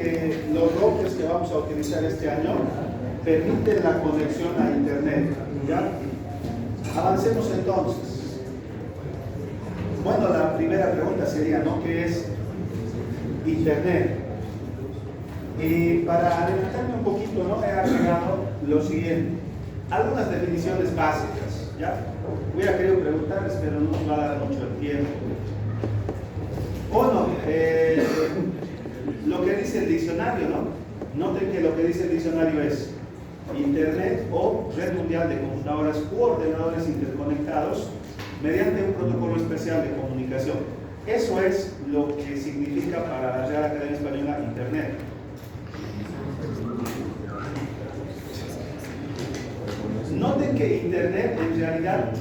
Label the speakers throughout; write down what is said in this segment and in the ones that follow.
Speaker 1: que los routers que vamos a utilizar este año permiten la conexión a Internet. ¿Ya? Avancemos entonces. Bueno, la primera pregunta sería, ¿no? ¿Qué es Internet? Y para adelantarme un poquito, ¿no? He agregado lo siguiente. Algunas definiciones básicas, ¿ya? Hubiera querido preguntarles, pero no nos va a dar mucho el tiempo. Uno, lo que dice el diccionario, ¿no? Noten que lo que dice el diccionario es Internet o red mundial de computadoras u ordenadores interconectados mediante un protocolo especial de comunicación. Eso es lo que significa para la Real Academia Española Internet. Noten que Internet en realidad,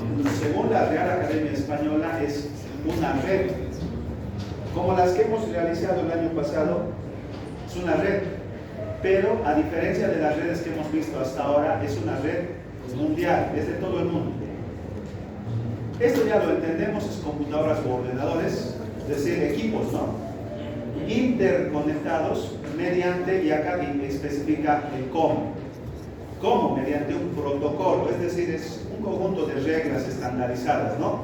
Speaker 1: según la Real Academia Española, es una red. Como las que hemos realizado el año pasado, es una red. Pero a diferencia de las redes que hemos visto hasta ahora, es una red mundial, es de todo el mundo. Esto ya lo entendemos, es computadoras o ordenadores, es decir, equipos, ¿no? Interconectados mediante, y acá especifica el cómo. ¿Cómo? Mediante un protocolo, es decir, es un conjunto de reglas estandarizadas, ¿no?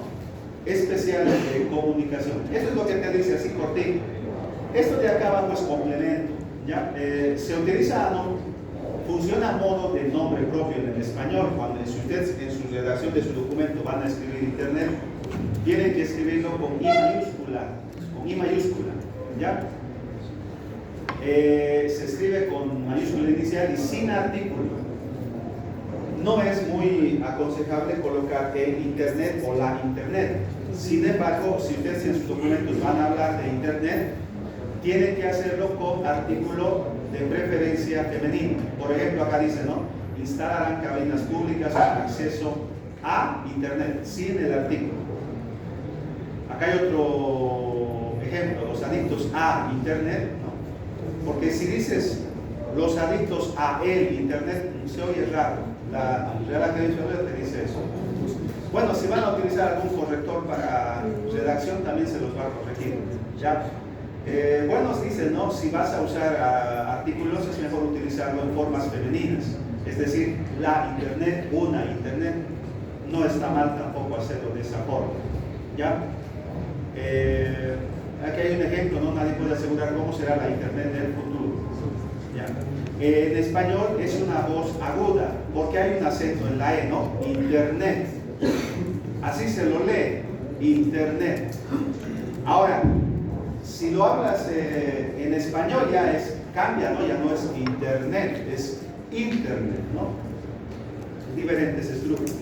Speaker 1: Especiales de comunicación. Esto es lo que te dice así cortito. Esto de acá abajo es complemento, ¿ya? Se utiliza, ¿no? Funciona a modo de nombre propio en el español. Cuando si ustedes en su redacción de su documento van a escribir Internet, tienen que escribirlo con I mayúscula, ¿ya? Se escribe con mayúscula inicial y sin artículo. No es muy aconsejable colocar el Internet o la Internet. Sin embargo, si ustedes en sus documentos van a hablar de Internet, tienen que hacerlo con artículo de preferencia femenino. Por ejemplo, acá dice, ¿no? Instalarán cabinas públicas con acceso a Internet, sin el artículo. Acá hay otro ejemplo, los adictos a Internet, ¿no? Porque si dices los adictos a el Internet, se oye raro. La Real Academia Española te dice eso. Bueno, si van a utilizar algún corrector para redacción, también se los va a corregir. ¿Ya? Bueno, dicen, ¿no? Si vas a usar artículos, es mejor utilizarlo en formas femeninas. Es decir, la Internet, una Internet, no está mal tampoco hacerlo de esa forma. ¿Ya? Aquí hay un ejemplo, ¿no? Nadie puede asegurar cómo será la Internet del futuro. ¿Ya? En español es una voz aguda, porque hay un acento en la E, ¿no? Internet. Así se lo lee, Internet. Ahora, si lo hablas en español ya cambia, ¿no? Ya no es Internet, es Internet, ¿no? Diferentes estructuras.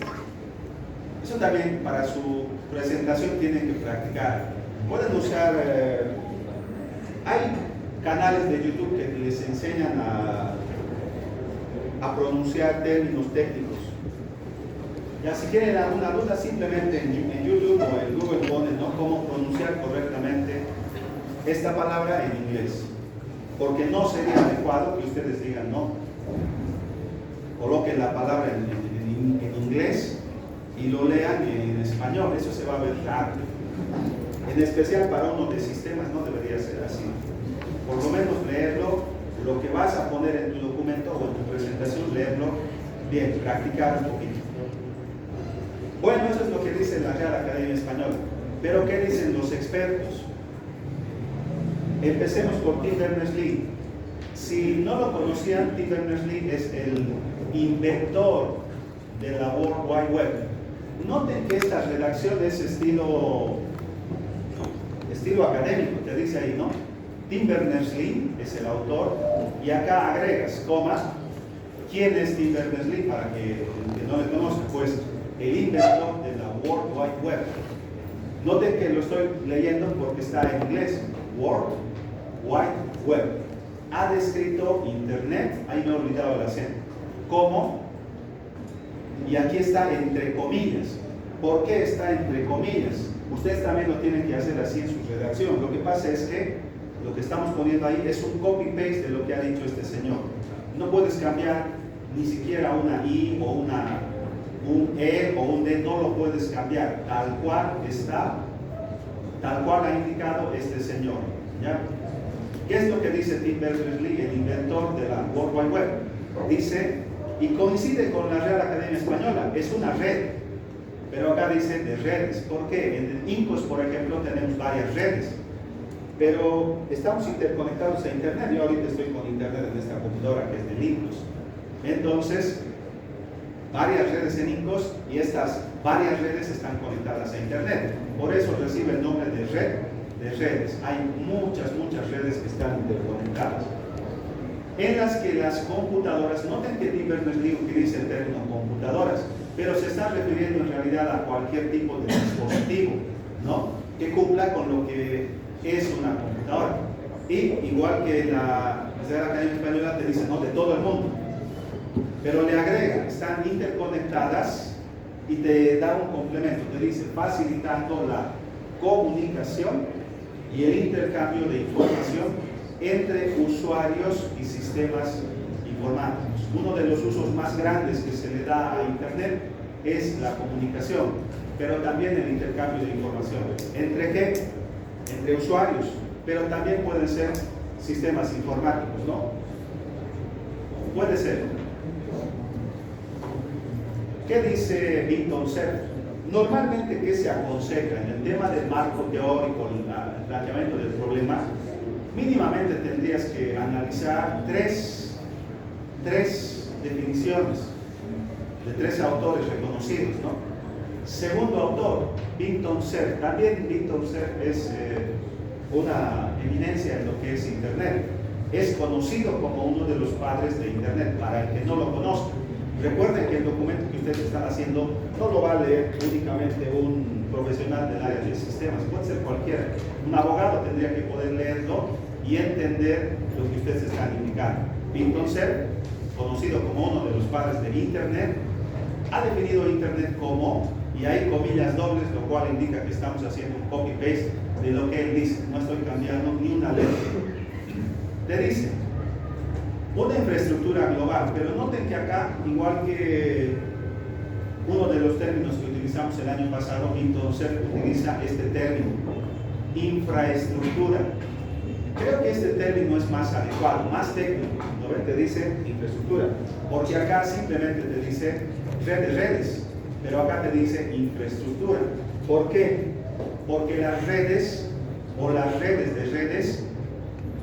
Speaker 1: Eso también para su presentación tienen que practicar. Pueden usar, hay canales de YouTube que les enseñan a pronunciar términos técnicos. Ya si tienen alguna duda, simplemente en YouTube o en Google ponen, ¿no? Cómo pronunciar correctamente esta palabra en inglés. Porque no sería adecuado que ustedes digan, no, coloquen la palabra en inglés y lo lean en español. Eso se va a ver raro. En especial para uno de sistemas no debería ser así. Por lo menos leerlo, lo que vas a poner en tu documento o en tu presentación, leerlo bien, practicar un poquito. Bueno, eso es lo que dice la Real Academia Española. Pero ¿qué dicen los expertos? Empecemos por Tim Berners-Lee. Si no lo conocían, Tim Berners-Lee es el inventor de la World Wide Web. Noten que esta redacción es estilo académico, te dice ahí, ¿no? Tim Berners-Lee es el autor, y acá agregas, coma, ¿quién es Tim Berners-Lee? Para que el que no le conozca, pues el inventor de la World Wide Web. Noten que lo estoy leyendo porque está en inglés. World Wide Web. Ha descrito Internet, ahí me he olvidado el acento, como, y aquí está entre comillas. ¿Por qué está entre comillas? Ustedes también lo tienen que hacer así en su redacción. Lo que pasa es que lo que estamos poniendo ahí es un copy-paste de lo que ha dicho este señor. No puedes cambiar ni siquiera una I o un E o un D, no lo puedes cambiar. Tal cual está, tal cual ha indicado este señor. ¿Ya? ¿Qué es lo que dice Tim Berners-Lee, el inventor de la World Wide Web? Dice, y coincide con la Real Academia Española, es una red, pero acá dice de redes. ¿Por qué? En INCOS, por ejemplo, tenemos varias redes, pero estamos interconectados a Internet. Yo ahorita estoy con Internet en esta computadora que es de INCOS. Entonces, varias redes en INCOS y estas varias redes están conectadas a Internet. Por eso recibe el nombre de red de redes. Hay muchas redes que están interconectadas, en las que las computadoras, noten que Tim Berners-Lee utiliza el término computadoras, pero se está refiriendo en realidad a cualquier tipo de dispositivo, ¿no?, que cumpla con lo que es una computadora. Y igual que la Real Academia Española te dice, no, de todo el mundo, pero le agrega, están interconectadas y te da un complemento, te dice facilitando la comunicación y el intercambio de información entre usuarios y sistemas informáticos. Uno de los usos más grandes que se le da a Internet es la comunicación, pero también el intercambio de información. ¿Entre qué? Entre usuarios, pero también pueden ser sistemas informáticos, ¿no? Puede ser. ¿Qué dice Vinton Cerf? Normalmente, ¿qué se aconseja en el tema del marco teórico, el planteamiento del problema? Mínimamente tendrías que analizar tres definiciones de tres autores reconocidos, ¿no? Segundo autor, Vinton Cerf. También Vinton Cerf es una eminencia en lo que es Internet. Es conocido como uno de los padres de Internet, para el que no lo conozca. Recuerden que el documento que ustedes están haciendo no lo va a leer únicamente un profesional del área de sistemas, puede ser cualquiera. Un abogado tendría que poder leerlo y entender lo que ustedes están indicando. Vinton Cerf, conocido como uno de los padres de Internet, ha definido Internet como, y hay comillas dobles, lo cual indica que estamos haciendo un copy-paste de lo que él dice, no estoy cambiando ni una letra. Te dice, una infraestructura global, pero noten que acá, igual que uno de los términos que utilizamos el año pasado, Vinton Cerf utiliza este término, infraestructura. Creo que este término es más adecuado, más técnico, ¿no ven? Te dice infraestructura, porque acá simplemente te dice red de redes, pero acá te dice infraestructura. ¿Por qué? Porque las redes, o las redes de redes,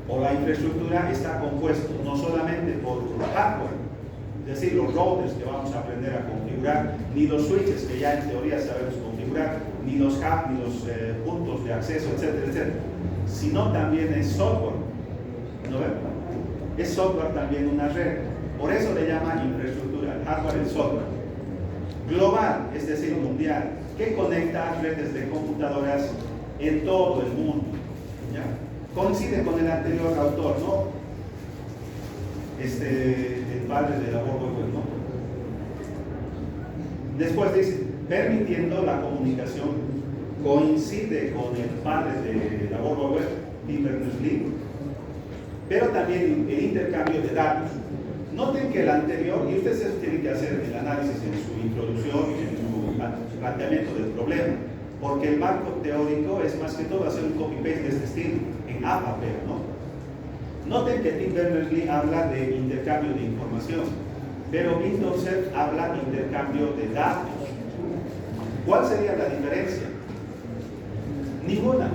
Speaker 1: o la infraestructura está compuesto no solamente por hardware, es decir, los routers que vamos a aprender a configurar, ni los switches que ya en teoría sabemos configurar, ni los hubs, ni los puntos de acceso, etcétera, etcétera, sino también es software, ¿no ven? Es software también una red, por eso le llaman infraestructura, el hardware y el software. Global, es decir, mundial, que conecta redes de computadoras en todo el mundo, ¿ya? Coincide con el anterior autor, ¿no? El padre de la World Wide Web, ¿no? Después dice, permitiendo la comunicación, coincide con el padre de la World Wide Web, Tim Berners-Lee, pero también el intercambio de datos. Noten que el anterior, y ustedes tienen que hacer el análisis en su introducción y en su planteamiento del problema, porque el marco teórico es más que todo hacer un copy-paste de este estilo, en A papel, ¿no? Noten que Tim Berners-Lee habla de intercambio de información, pero Vinton Cerf habla de intercambio de datos. ¿Cuál sería la diferencia? Ninguna.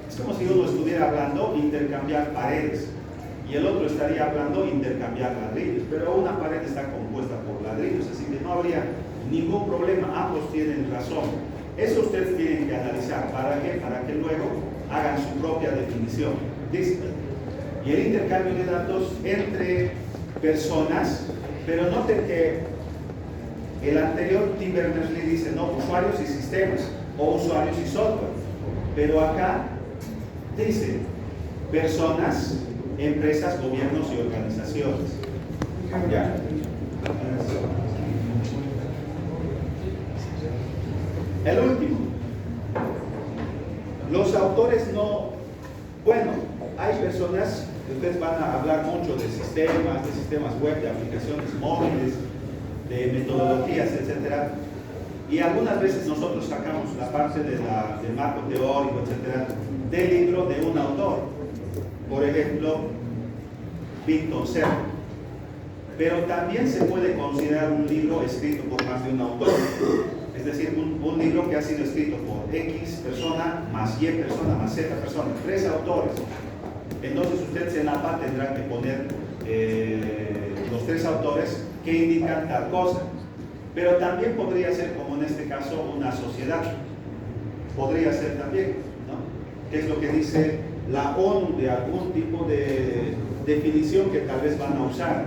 Speaker 1: Es como si uno estuviera hablando intercambiar paredes y el otro estaría hablando intercambiar ladrillos, pero una pared está compuesta por ladrillos, así que no habría ningún problema, ambos tienen razón. Eso ustedes tienen que analizar. ¿Para qué? Para que luego hagan su propia definición. Dice, y el intercambio de datos entre personas, pero noten que el anterior Tim Berners-Lee dice, no, usuarios y sistemas, o usuarios y software, pero acá dice, personas, empresas, gobiernos y organizaciones. ¿Ya? El último, los autores no, bueno, hay personas que ustedes van a hablar mucho de sistemas web, de aplicaciones móviles, de metodologías, etcétera, y algunas veces nosotros sacamos la parte del marco teórico, etcétera, del libro de un autor. Por ejemplo, ejemplo, Vinton Cerro. Pero también se puede considerar un libro escrito por más de un autor. Es decir, un libro que ha sido escrito por X persona, más Y persona, más Z persona, 3 autores. Entonces usted en la parte tendrá que poner los 3 autores que indican tal cosa. Pero también podría ser, como en este caso, una sociedad. Podría ser también, ¿no? ¿Qué es lo que dice la ONU de algún tipo de definición que tal vez van a usar?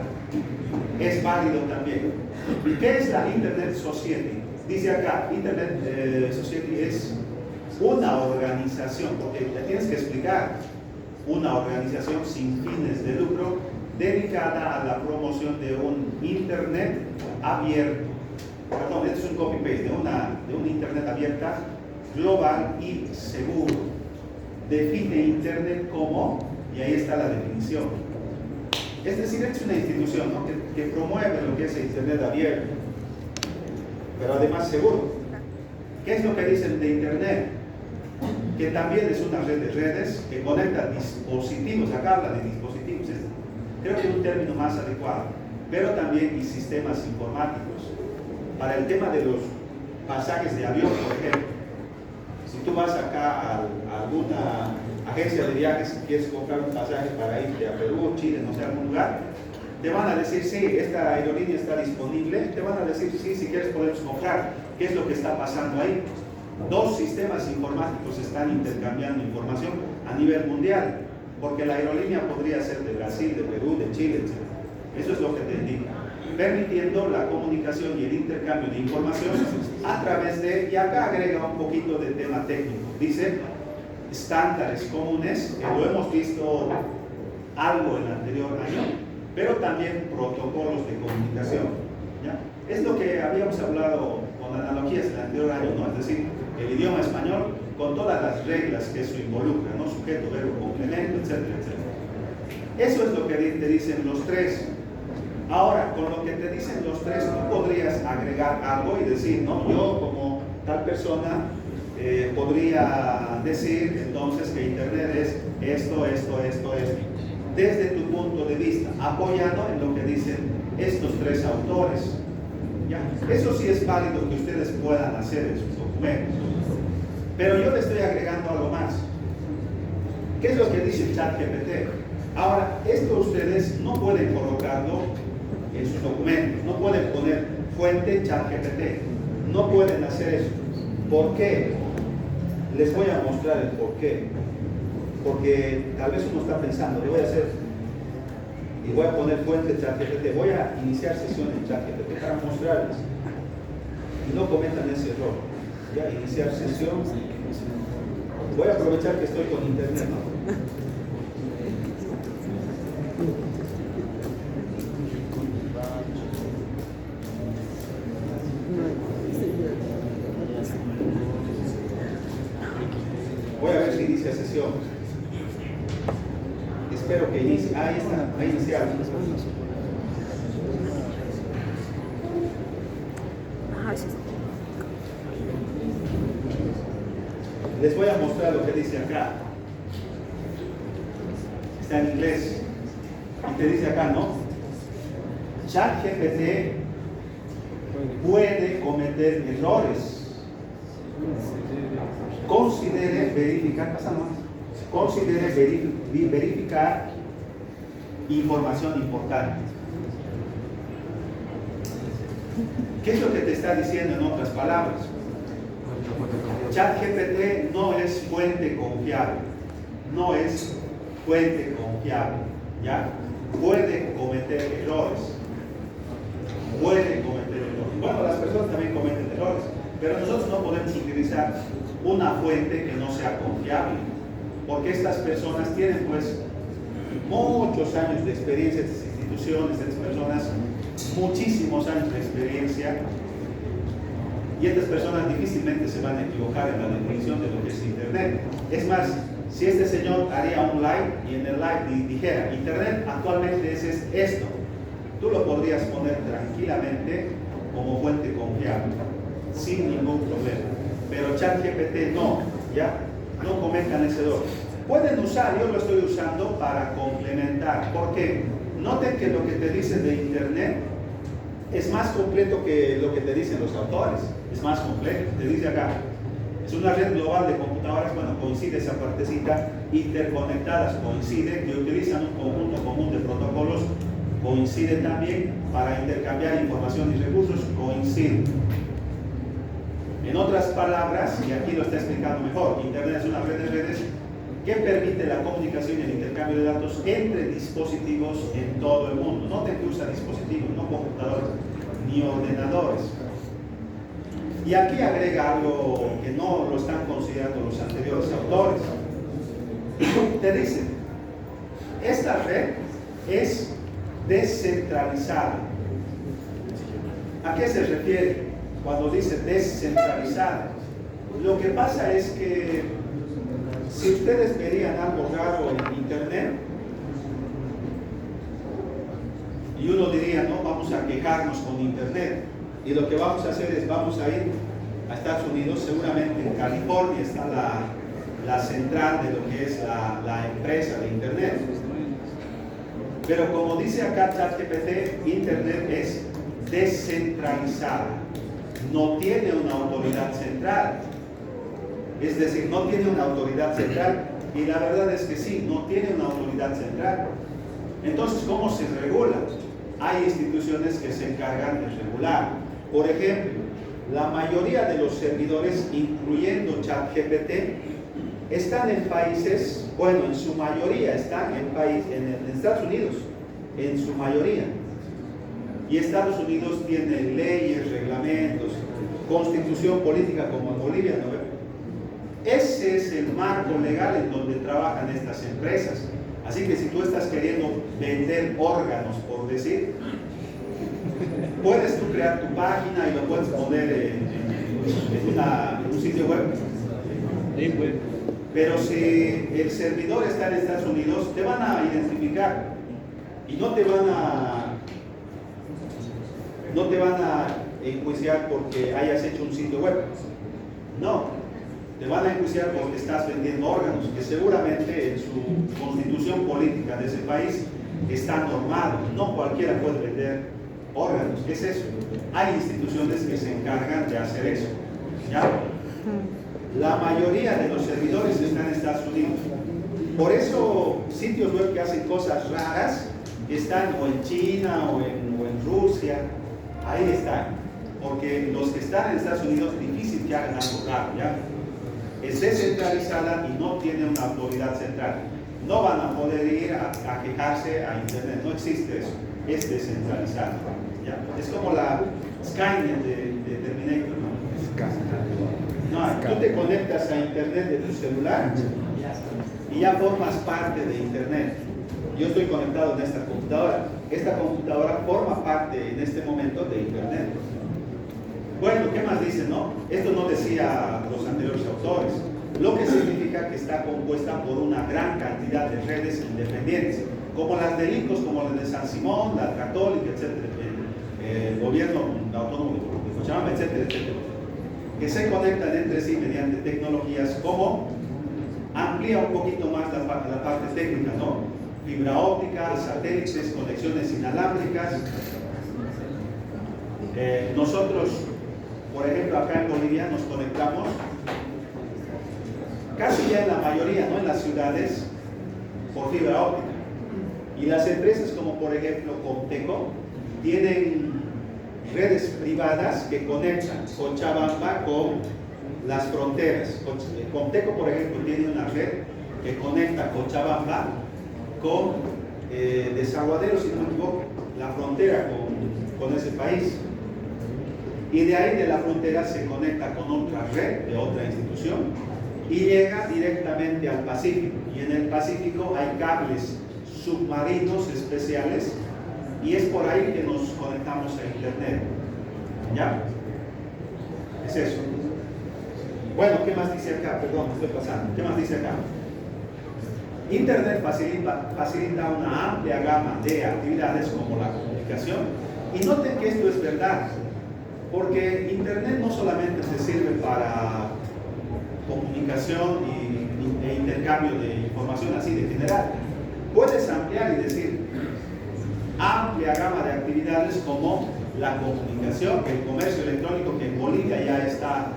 Speaker 1: Es válido también. ¿Y qué es la Internet Society? Dice acá, Internet Society es una organización, porque te tienes que explicar, una organización sin fines de lucro dedicada a la promoción de un Internet abierto. Perdón, esto es un copy-paste de una Internet abierta, global y seguro. Define Internet como, y ahí está la definición. Es decir, es una institución, ¿no? que promueve lo que es el Internet abierto, pero además seguro. ¿Qué es lo que dicen de Internet? Que también es una red de redes que conecta dispositivos. Acá habla de dispositivos, creo que es un término más adecuado, pero también y sistemas informáticos. Para el tema de los pasajes de avión, por ejemplo, si tú vas acá a alguna agencia de viajes y quieres comprar un pasaje para irte a Perú, Chile, no sé, a algún lugar, te van a decir, sí, esta aerolínea está disponible, te van a decir, sí, si quieres podemos comprar. ¿Qué es lo que está pasando ahí? 2 sistemas informáticos están intercambiando información a nivel mundial, porque la aerolínea podría ser de Brasil, de Perú, de Chile, etc. Eso es lo que te indica, permitiendo la comunicación y el intercambio de información a través de, y acá agrega un poquito de tema técnico, dice estándares comunes, que lo hemos visto algo el anterior año, pero también protocolos de comunicación, ¿ya? Es lo que habíamos hablado con analogías el anterior año, ¿no? Es decir, el idioma español con todas las reglas que eso involucra, ¿no? Sujeto, verbo, complemento, etcétera, etcétera. Eso es lo que te dicen los 3. Ahora, con lo que te dicen los 3, tú podrías agregar algo y decir, ¿no? Yo como tal persona podría decir entonces que Internet es esto, desde tu punto de vista, apoyado en lo que dicen estos 3 autores. ¿Ya? Eso sí es válido que ustedes puedan hacer en sus documentos. Pero yo le estoy agregando algo más. ¿Qué es lo que dice el ChatGPT? Ahora, esto ustedes no pueden colocarlo en sus documentos, no pueden poner fuente ChatGPT, no pueden hacer eso. ¿Por qué? Les voy a mostrar el por qué. Porque tal vez uno está pensando, le voy a hacer y voy a poner fuente ChatGPT, voy a iniciar sesión en ChatGPT para mostrarles y no cometan ese error. Ya, iniciar sesión, voy a aprovechar que estoy con internet, ¿no? Voy a ver si inicia sesión. Espero que inicie. Ahí está, ahí iniciado. Les voy a mostrar lo que dice acá. Está en inglés. Y te dice acá, ¿no? ChatGPT puede cometer errores. Considere verificar, verificar información importante. ¿Qué es lo que te está diciendo en otras palabras? ChatGPT no es fuente confiable, no es fuente confiable, ¿ya? Puede cometer errores, Bueno, las personas también cometen errores, pero nosotros no podemos utilizar una fuente que no sea confiable, porque estas personas tienen pues muchos años de experiencia, estas instituciones, estas personas, muchísimos años de experiencia, y estas personas difícilmente se van a equivocar en la definición de lo que es Internet. Es más, si este señor haría un live y en el live dijera, Internet actualmente es esto, tú lo podrías poner tranquilamente como fuente confiable, sin ningún problema. Pero ChatGPT no, ¿ya? No cometan ese error. Pueden usar, yo lo estoy usando para complementar. ¿Por qué? Noten que lo que te dicen de Internet es más completo que lo que te dicen los autores. Es más completo. Te dice acá, es una red global de computadoras, bueno, coincide esa partecita, interconectadas, coincide, que utilizan un conjunto común de protocolos, coincide también para intercambiar información y recursos, coincide. En otras palabras, y aquí lo está explicando mejor, Internet es una red de redes que permite la comunicación y el intercambio de datos entre dispositivos en todo el mundo. Noten que usa dispositivos, no computadores ni ordenadores. Y aquí agrega algo que no lo están considerando los anteriores autores. Te dicen, esta red es descentralizada. ¿A qué se refiere cuando dice descentralizada? Lo que pasa es que si ustedes verían algo raro en Internet y uno diría, no, vamos a quejarnos con Internet, y lo que vamos a hacer es, vamos a ir a Estados Unidos, seguramente en California está la central de lo que es la empresa de Internet. Pero como dice acá ChatGPT, Internet es descentralizada, no tiene una autoridad central. Es decir, no tiene una autoridad central, y la verdad es que sí, no tiene una autoridad central. Entonces, ¿cómo se regula? Hay instituciones que se encargan de regular. Por ejemplo, la mayoría de los servidores, incluyendo ChatGPT, están en países, bueno, en su mayoría están en Estados Unidos, en su mayoría. Y Estados Unidos tiene leyes, reglamentos, constitución política como en Bolivia, ¿no? Ese es el marco legal en donde trabajan estas empresas. Así que si tú estás queriendo vender órganos, por decir, puedes tú crear tu página y lo puedes poner en un sitio web. Pero si el servidor está en Estados Unidos, te van a identificar y no te van a enjuiciar porque hayas hecho un sitio web. No. Te van a enjuiciar porque estás vendiendo órganos, que seguramente en su constitución política de ese país está normado. No cualquiera puede vender órganos. ¿Qué es eso? Hay instituciones que se encargan de hacer eso. ¿Ya? La mayoría de los servidores están en Estados Unidos. Por eso sitios web que hacen cosas raras están o en China o en Rusia. Ahí están. Porque los que están en Estados Unidos, difícil que hagan algo raro. ¿Ya? Es descentralizada y no tiene una autoridad central. No van a poder ir a quejarse a Internet, no existe eso, es descentralizada. ¿Ya? Es como la Skynet de Terminator. No, tú te conectas a Internet de tu celular y ya formas parte de Internet. Yo estoy conectado en esta computadora. Esta computadora forma parte en este momento de Internet. Bueno, ¿qué más dicen, no? Esto no decía los anteriores autores, lo que significa que está compuesta por una gran cantidad de redes independientes, como las de ICOS, como las de San Simón, la Católica, etcétera, el gobierno autónomo de Cochabamba, etcétera, etcétera, que se conectan entre sí mediante tecnologías como, amplía un poquito más la parte técnica, ¿no? Fibra óptica, satélites, conexiones inalámbricas. Nosotros, por ejemplo, acá en Bolivia nos conectamos casi ya en la mayoría, ¿no? En las ciudades, por fibra óptica. Y las empresas como por ejemplo Comteco tienen redes privadas que conectan Cochabamba con las fronteras. Comteco, por ejemplo, tiene una red que conecta Cochabamba con Desaguadero, si no me equivoco, la frontera con ese país. Y de ahí de la frontera se conecta con otra red de otra institución y llega directamente al Pacífico. Y en el Pacífico hay cables submarinos especiales y es por ahí que nos conectamos a Internet. ¿Ya? Es eso. Bueno, ¿qué más dice acá? Perdón, estoy pasando. ¿Qué más dice acá? Internet facilita una amplia gama de actividades como la comunicación. Y noten que esto es verdad. Porque Internet no solamente te sirve para comunicación e intercambio de información, información así de general. Puedes ampliar y decir, amplia gama de actividades como la comunicación, el comercio electrónico que en Bolivia ya está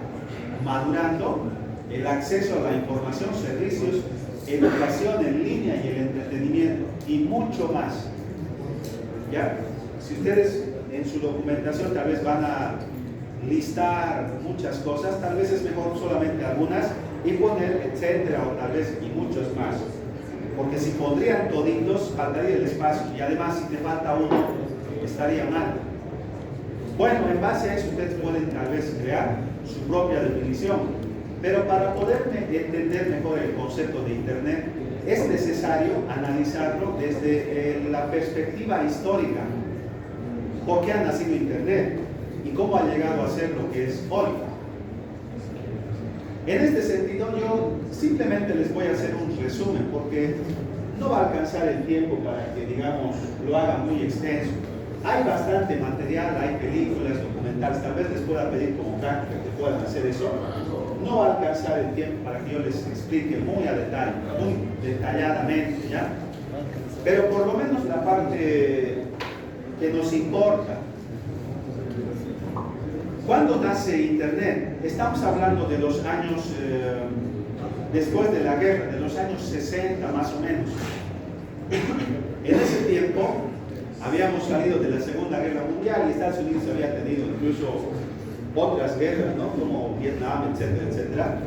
Speaker 1: madurando, el acceso a la información, servicios, educación en línea y el entretenimiento, y mucho más. ¿Ya? Si ustedes en su documentación tal vez van a listar muchas cosas, tal vez es mejor solamente algunas y poner etcétera o tal vez y muchos más. Porque si pondrían toditos, faltaría el espacio, y además si te falta uno, estaría mal. Bueno, en base a eso ustedes pueden tal vez crear su propia definición, pero para poder entender mejor el concepto de Internet es necesario analizarlo desde la perspectiva histórica. ¿Por qué ha nacido Internet? ¿Y cómo ha llegado a ser lo que es hoy? En este sentido, yo simplemente les voy a hacer un resumen, porque no va a alcanzar el tiempo para que, digamos, lo haga muy extenso. Hay bastante material, hay películas, documentales, tal vez les pueda pedir como práctica que puedan hacer eso. No va a alcanzar el tiempo para que yo les explique muy a detalle, muy detalladamente, ¿ya? Pero por lo menos la parte que nos importa. ¿Cuándo nace Internet? Estamos hablando de los años después de la guerra, de los años 60 más o menos. En ese tiempo habíamos salido de la Segunda Guerra Mundial y Estados Unidos había tenido incluso otras guerras, ¿no? Como Vietnam, etcétera, etcétera.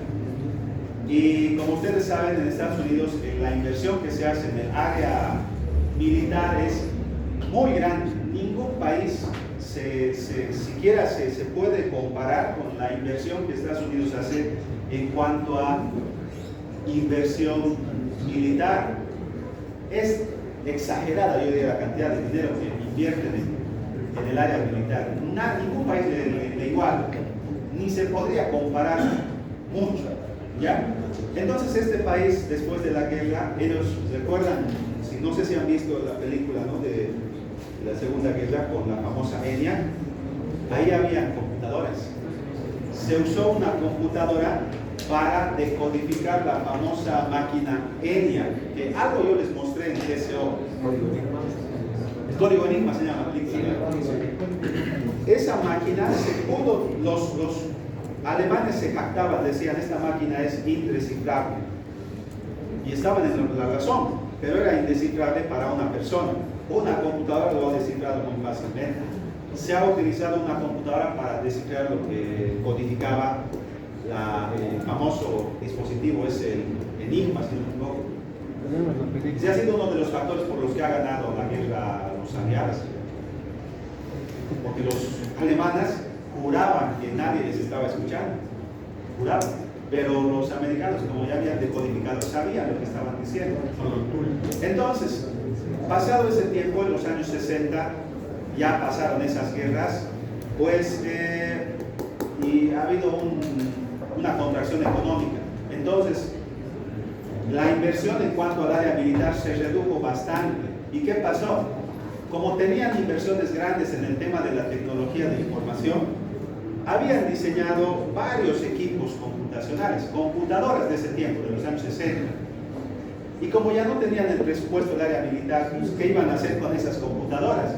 Speaker 1: Y como ustedes saben, en Estados Unidos la inversión que se hace en el área militar es muy grande. Ningún país siquiera se puede comparar con la inversión que Estados Unidos hace en cuanto a inversión militar. Es exagerada, yo diría, la cantidad de dinero que invierten en el área militar. Ningún país le iguala, ni se podría comparar mucho, ¿ya? Entonces este país, después de la guerra, ellos recuerdan, no sé si han visto la película, ¿no?, de la Segunda Guerra con la famosa ENIAC. Ahí había computadoras. Se usó una computadora para decodificar la famosa máquina ENIAC, que algo yo les mostré en TCO. El código Enigma se llama la película. Esa máquina los alemanes se jactaban, decían, esta máquina es indescifrable. Y estaban en la razón, pero era indescifrable para una persona. Una computadora lo ha descifrado muy fácilmente. Se ha utilizado una computadora para descifrar lo que codificaba el famoso dispositivo, es el Enigma, si no me equivoco. Ese ha sido uno de los factores por los que ha ganado la guerra a los aliados. Porque los alemanes juraban que nadie les estaba escuchando. Juraban. Pero los americanos, como ya habían decodificado, sabían lo que estaban diciendo. Entonces, pasado ese tiempo, en los años 60, ya pasaron esas guerras, pues, y ha habido una contracción económica. Entonces, la inversión en cuanto al área militar se redujo bastante. ¿Y qué pasó? Como tenían inversiones grandes en el tema de la tecnología de información, habían diseñado varios equipos computacionales, computadoras de ese tiempo, de los años 60. Y como ya no tenían el presupuesto del área militar, pues, ¿qué iban a hacer con esas computadoras?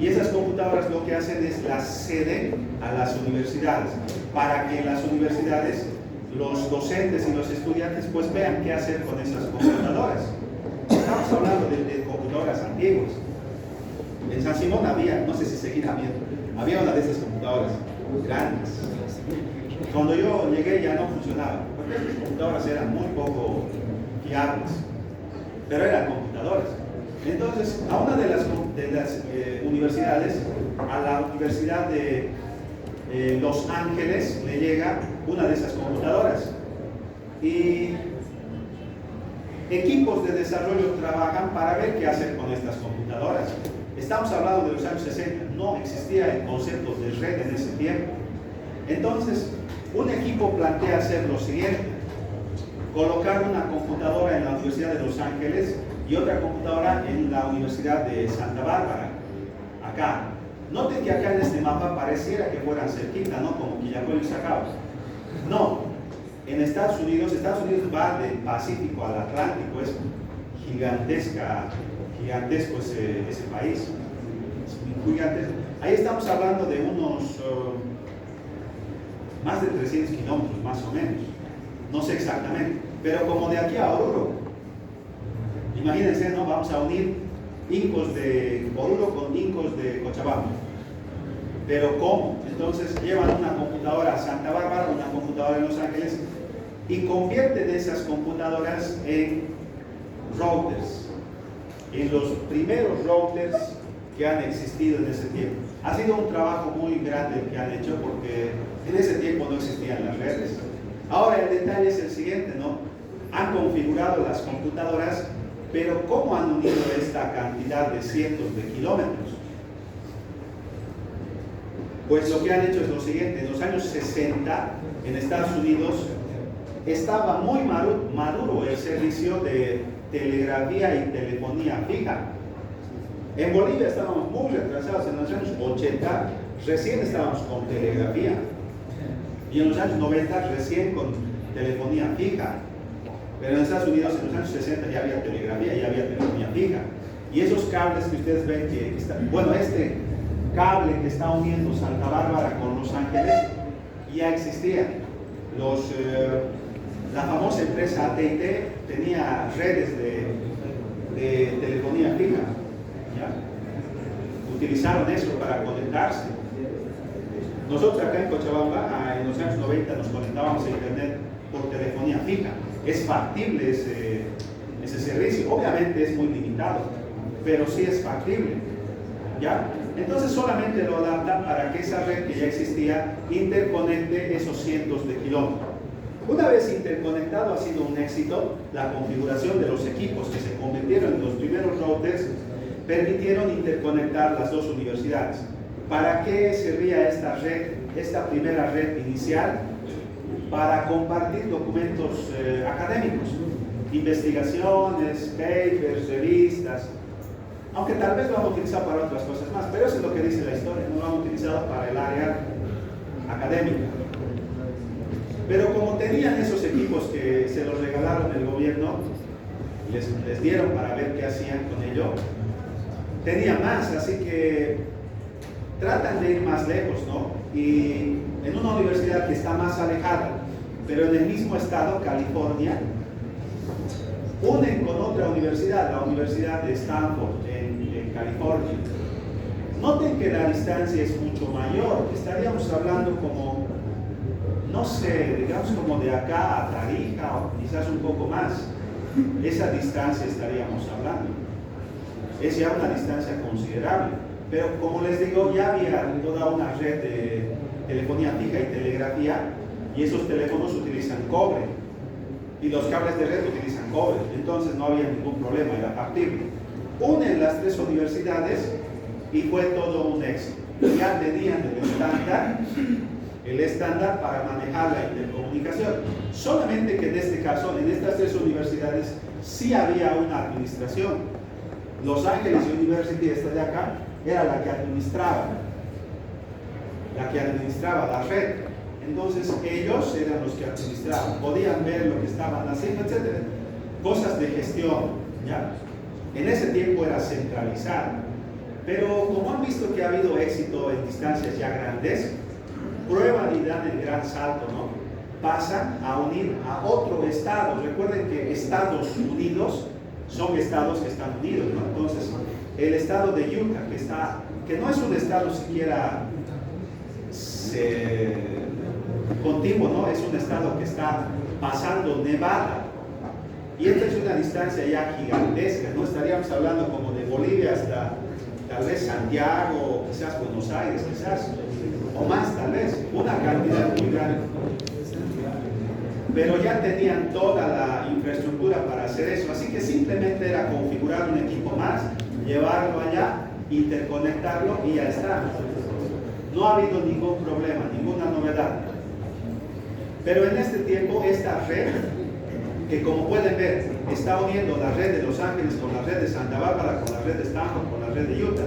Speaker 1: Y esas computadoras lo que hacen es las ceden a las universidades, para que en las universidades los docentes y los estudiantes pues vean qué hacer con esas computadoras. Estamos hablando de computadoras antiguas. En San Simón había, no sé si seguirá habiendo, había una de esas computadoras grandes. Cuando yo llegué ya no funcionaba, porque las computadoras eran muy poco fiables, pero eran computadoras. Entonces, a una de las universidades, a la Universidad de Los Ángeles, le llega una de esas computadoras. Y equipos de desarrollo trabajan para ver qué hacer con estas computadoras. Estamos hablando de los años 60, no existía el concepto de red en ese tiempo. Entonces, un equipo plantea hacer lo siguiente: colocar una computadora en la Universidad de Los Ángeles y otra computadora en la Universidad de Santa Bárbara, acá. Noten que acá en este mapa pareciera que fueran cerquita, ¿no? Como Quillacollo y Sacaba. No, En Estados Unidos va del Pacífico al Atlántico, es gigantesco ese país, es muy gigantesco. Ahí estamos hablando de unos más de 300 kilómetros, más o menos, no sé exactamente, pero como de aquí a Oruro, imagínense, ¿no? Vamos a unir incos de Oruro con incos de Cochabamba. Pero ¿cómo? Entonces llevan una computadora a Santa Bárbara, una computadora en Los Ángeles y convierten esas computadoras en routers, en los primeros routers que han existido en ese tiempo. Ha sido un trabajo muy grande el que han hecho porque en ese tiempo no existían las redes. Ahora el detalle es el siguiente, ¿no? Han configurado las computadoras, pero ¿cómo han unido esta cantidad de cientos de kilómetros? Pues lo que han hecho es lo siguiente. En los años 60 en Estados Unidos estaba muy maduro el servicio de telegrafía y telefonía fija. En Bolivia estábamos muy retrasados. En los años 80 recién estábamos con telegrafía y en los años 90 recién con telefonía fija. Pero en Estados Unidos en los años 60 ya había telegrafía, ya había telefonía fija. Y esos cables que ustedes ven que están, bueno, este cable que está uniendo Santa Bárbara con Los Ángeles ya existía. La famosa empresa AT&T tenía redes de telefonía fija, ¿ya? Utilizaron eso para conectarse. Nosotros acá en Cochabamba en los años 90 nos conectábamos a internet por telefonía fija. Es factible ese servicio, obviamente es muy limitado, pero sí es factible, ¿ya? Entonces solamente lo adaptan para que esa red que ya existía interconecte esos cientos de kilómetros. Una vez interconectado ha sido un éxito. La configuración de los equipos que se convirtieron en los primeros routers permitieron interconectar las dos universidades. ¿Para qué servía esta red, esta primera red inicial? Para compartir documentos académicos, investigaciones, papers, revistas, aunque tal vez lo han utilizado para otras cosas más, pero eso es lo que dice la historia, no lo han utilizado para el área académica. Pero como tenían esos equipos que se los regalaron el gobierno, les dieron para ver qué hacían con ello, tenía más, así que tratan de ir más lejos, ¿no? Y en una universidad que está más alejada, pero en el mismo estado, California, unen con otra universidad, la Universidad de Stanford, en California. Noten que la distancia es mucho mayor, estaríamos hablando como, no sé, digamos como de acá a Tarija, o quizás un poco más. Esa distancia estaríamos hablando. Es ya una distancia considerable. Pero como les digo, ya había toda una red de telefonía fija y telegrafía, y esos teléfonos utilizan cobre, y los cables de red utilizan cobre, entonces no había ningún problema, era factible. Unen las tres universidades y fue todo un éxito. Ya tenían el estándar para manejar la intercomunicación. Solamente que en este caso, en estas tres universidades, sí había una administración. Los Ángeles University, esta de acá, era la que administraba la red. Entonces ellos eran los que administraban, podían ver lo que estaban haciendo, etc. Cosas de gestión, ¿ya? En ese tiempo era centralizado. Pero como han visto que ha habido éxito en distancias ya grandes, prueban y dan el gran salto, ¿no? Pasan a unir a otro estado. Recuerden que Estados Unidos son estados que están unidos, ¿no? Entonces, el estado de Utah, que no es un estado siquiera contiguo, ¿no? Es un estado que está pasando Nevada. Y esta es una distancia ya gigantesca, ¿no? Estaríamos hablando como de Bolivia hasta tal vez Santiago, quizás Buenos Aires, quizás, o más tal vez, una cantidad muy grande. Pero ya tenían toda la infraestructura para hacer eso, así que simplemente era configurar un equipo más, llevarlo allá, interconectarlo y ya está. No ha habido ningún problema, ninguna novedad. Pero en este tiempo, esta red, que como pueden ver, está uniendo la red de Los Ángeles con la red de Santa Bárbara, con la red de Stanford, con la red de Utah.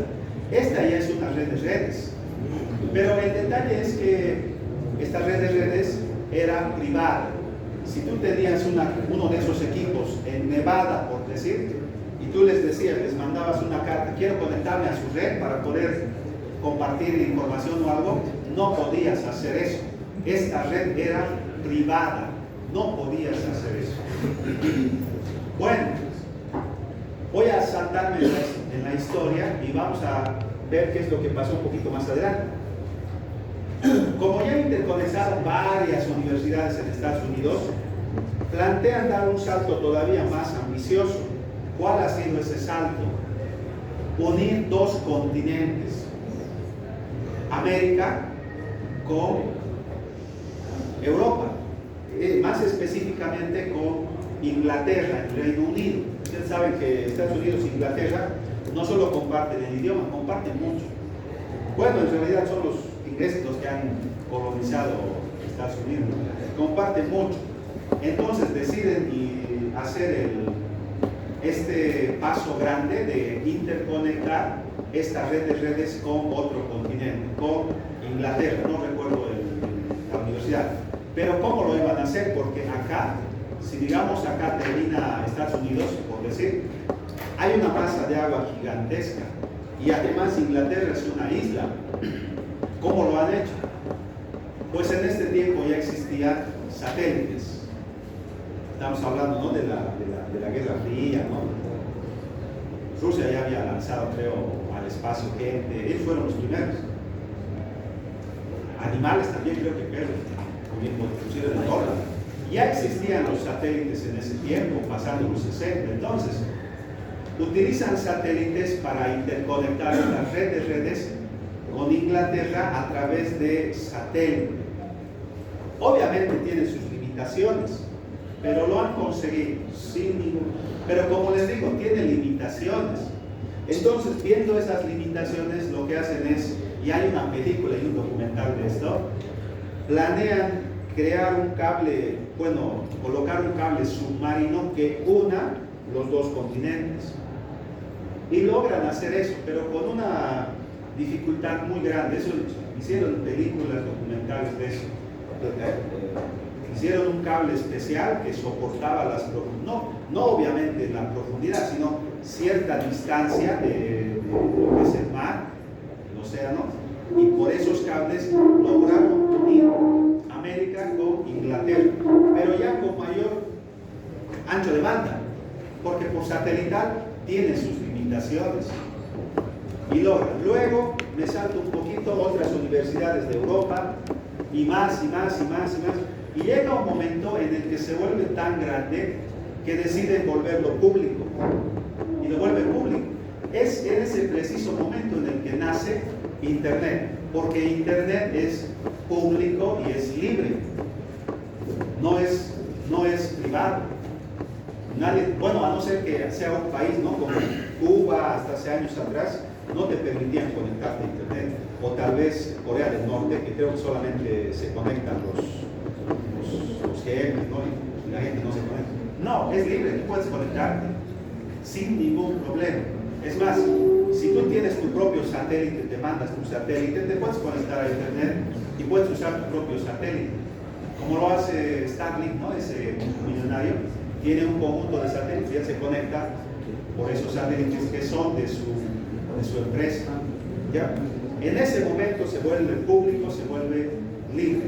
Speaker 1: Esta ya es una red de redes. Pero el detalle es que esta red de redes era privada. Si tú tenías uno de esos equipos en Nevada, por decir, y tú les decías, les mandabas una carta, quiero conectarme a su red para poder compartir información o algo, no podías hacer eso. Esta red era privada, no podías hacer eso. Bueno, voy a saltarme en la historia y vamos a ver qué es lo que pasó un poquito más adelante. Como ya interconectaron varias universidades en Estados Unidos, plantean dar un salto todavía más ambicioso. ¿Cuál ha sido ese salto? Unir dos continentes, América con Europa, más específicamente con Inglaterra, el Reino Unido. Ustedes saben que Estados Unidos e Inglaterra no solo comparten el idioma, comparten mucho. Bueno, en realidad son los ingleses los que han colonizado Estados Unidos, comparten mucho. Entonces deciden hacer este paso grande de interconectar esta red de redes con otro continente, con Inglaterra, no recuerdo la universidad. Pero ¿cómo lo iban a hacer? Porque acá, si digamos acá termina Estados Unidos, por decir, hay una masa de agua gigantesca y además Inglaterra es una isla. ¿Cómo lo han hecho? Pues en este tiempo ya existían satélites. Estamos hablando, ¿no?, de la Guerra Fría, ¿no? Rusia ya había lanzado, creo, al espacio gente. Ellos fueron los primeros. Animales también, creo que perros, inclusive de dólar. Ya existían los satélites en ese tiempo, pasando los 60. Entonces, utilizan satélites para interconectar la red de redes con Inglaterra a través de satélite. Obviamente tiene sus limitaciones, pero lo han conseguido sin ningún. Pero como les digo, tiene limitaciones. Entonces, viendo esas limitaciones, lo que hacen es, y hay una película y un documental de esto, planean crear un cable, bueno, colocar un cable submarino que una los dos continentes. Y logran hacer eso, pero con una dificultad muy grande. Eso hicieron películas, documentales de eso. Hicieron un cable especial que soportaba las profundidades, no obviamente la profundidad, sino cierta distancia de lo que es el mar, el océano, y por esos cables lograron unir América con Inglaterra, pero ya con mayor ancho de banda, porque por satelital tiene sus limitaciones. Y logran. Luego me salto un poquito otras universidades de Europa, y más, y más, y más, y más. Y llega un momento en el que se vuelve tan grande que deciden volverlo público. Y lo vuelve público. Es en ese preciso momento en el que nace Internet. Porque Internet es público y es libre. No es privado. Nadie, bueno, a no ser que sea un país, ¿no?, como Cuba hasta hace años atrás, no te permitían conectarte a Internet. O tal vez Corea del Norte, que creo que solamente se conectan los jefes, ¿no?, y la gente no se conecta. No, es libre, tú puedes conectarte sin ningún problema. Es más, si tú tienes tu propio satélite, te mandas tu satélite, te puedes conectar a Internet y puedes usar tu propio satélite. Como lo hace Starlink, ¿no?, ese millonario, tiene un conjunto de satélites y él se conecta por esos satélites que son de su empresa. ¿Ya? En ese momento se vuelve público, se vuelve libre.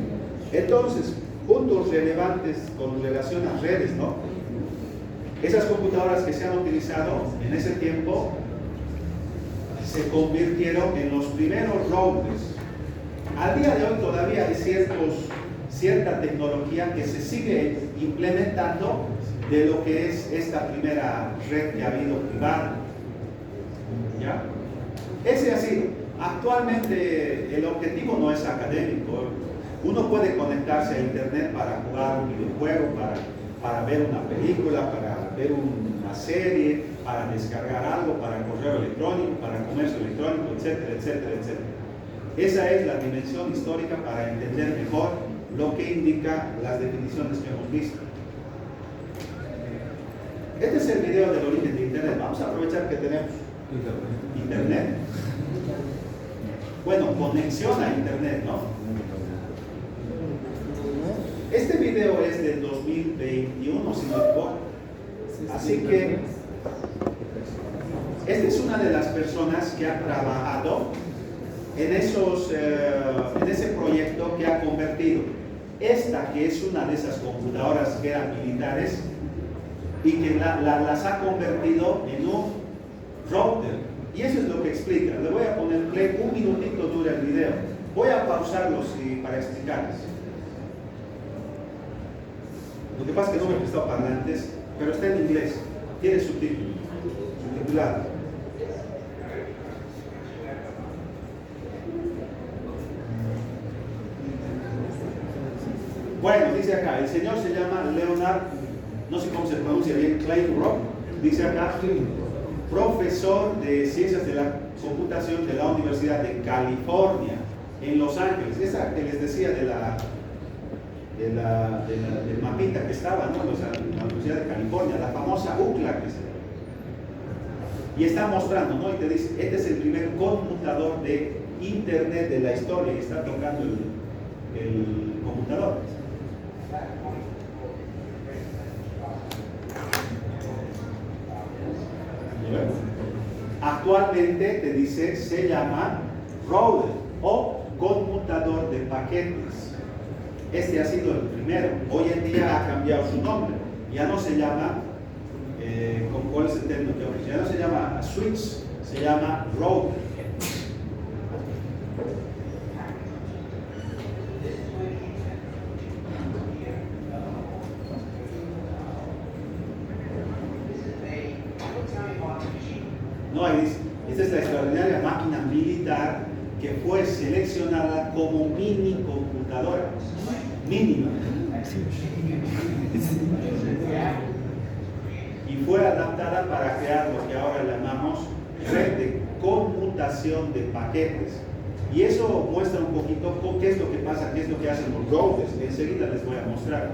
Speaker 1: Entonces, puntos relevantes con relación a redes, ¿no? Esas computadoras que se han utilizado en ese tiempo se convirtieron en los primeros routers. Al día de hoy todavía hay cierta tecnología que se sigue implementando de lo que es esta primera red que ha habido privada. ¿Ya? Ese ha sido. Actualmente el objetivo no es académico. Uno puede conectarse a Internet para jugar un videojuego, para ver una película, para ver una serie, para descargar algo, para correo electrónico, para comercio electrónico, etcétera, etcétera, etcétera. Esa es la dimensión histórica para entender mejor lo que indica las definiciones que hemos visto. Este es el video del origen de Internet. Vamos a aprovechar que tenemos Internet. Bueno, conexión a Internet, ¿no? Este video video es del 2021, si no me equivoco. Así que esta es una de las personas que ha trabajado en ese proyecto que ha convertido esta, que es una de esas computadoras que eran militares, y que las ha convertido en un router. Y eso es lo que explica. Le voy a poner play, un minutito dura el video. Voy a pausarlo para explicarles. Lo que pasa es que no me he prestado parlantes, pero está en inglés, tiene subtitulado. Bueno, dice acá, el señor se llama Leonard, no sé cómo se pronuncia bien, Klein-Rock, dice acá, profesor de Ciencias de la Computación de la Universidad de California, en Los Ángeles. Esa que les decía del mapita que estaba, ¿no? La Universidad de California, la famosa UCLA que se... Y está mostrando, ¿no? Y te dice, este es el primer conmutador de Internet de la historia, y está tocando el computador. Actualmente te dice, se llama router o conmutador de paquetes. Este ha sido el primero. Hoy en día ha cambiado su nombre. Ya no se llama, ¿cuál es el término que usa? Ya no se llama switch, se llama router. No, esta es la extraordinaria máquina militar que fue seleccionada como mini computadora. Mínima. Y fue adaptada para crear lo que ahora llamamos red de conmutación de paquetes. Y eso muestra un poquito qué es lo que pasa, qué es lo que hacen los routers. Enseguida les voy a mostrar.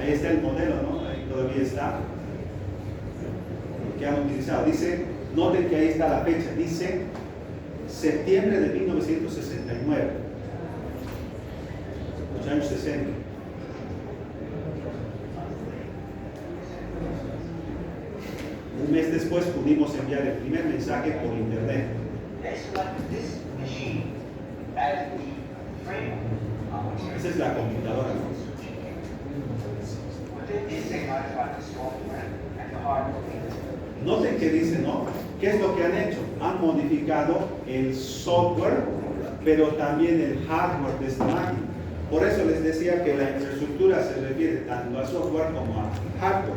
Speaker 1: Ahí está el modelo, ¿no? Ahí todavía está. Que han utilizado. Dice, noten que ahí está la fecha, dice septiembre de 1969, los años 60. Un mes después pudimos enviar el primer mensaje por internet. Esa es la computadora, ¿no? Noten que dice, ¿no? ¿Qué es lo que han hecho? Han modificado el software, pero también el hardware de esta máquina. Por eso les decía que la infraestructura se refiere tanto a software como a hardware.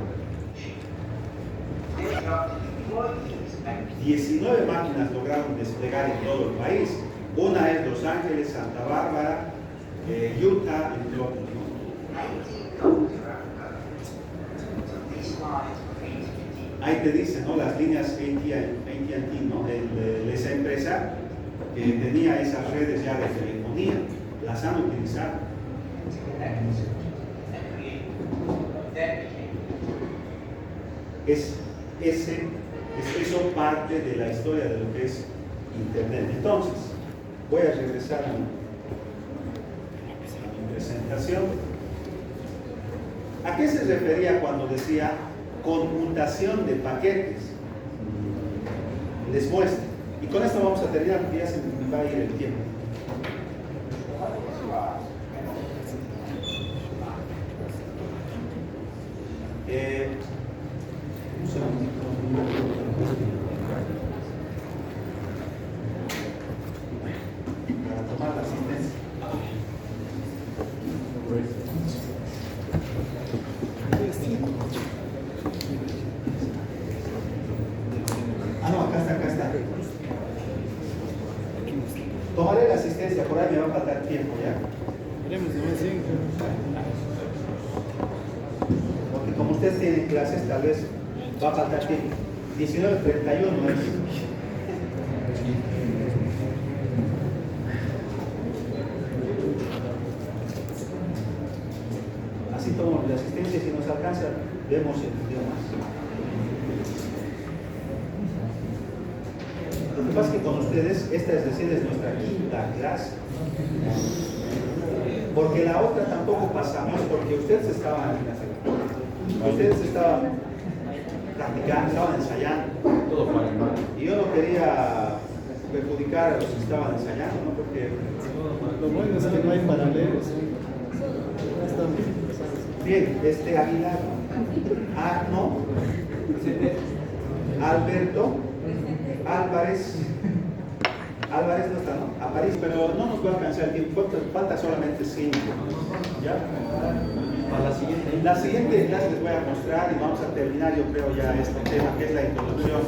Speaker 1: 19 máquinas lograron desplegar en todo el país. Una es Los Ángeles, Santa Bárbara, Utah, entre otros, ¿no? Ahí te dicen, ¿no? Las líneas AT&T, ¿no? De esa empresa que tenía esas redes ya de telefonía, las han utilizado. Es eso parte de la historia de lo que es Internet. Entonces, voy a regresar a mi presentación. ¿A qué se refería cuando decía conmutación de paquetes? Les muestro. Y con esto vamos a terminar porque ya se me va a ir el tiempo. Un segundito. Para tomar la asistencia. Ah, no, acá está. Tomaré la asistencia, por ahí me va a faltar tiempo, ¿ya? Porque como ustedes tienen clases, tal vez va a faltar tiempo. 19:31 es. Así tomamos la asistencia, si nos alcanza, vemos el video más. Lo que pasa es que con ustedes, esta es decir, es nuestra quinta clase. Porque la otra tampoco pasamos, porque ustedes estaban practicando, estaban ensayando. Y yo no quería perjudicar a los que estaban ensayando, ¿no? Porque
Speaker 2: Lo bueno es que no hay paralelos.
Speaker 1: bien, Aguilar, no, Alberto, Álvarez no está, ¿no? A París, pero no nos va a alcanzar el tiempo, falta solamente 5. ¿Ya? Para la siguiente clase les voy a mostrar y vamos a terminar, yo creo, ya este tema que es la introducción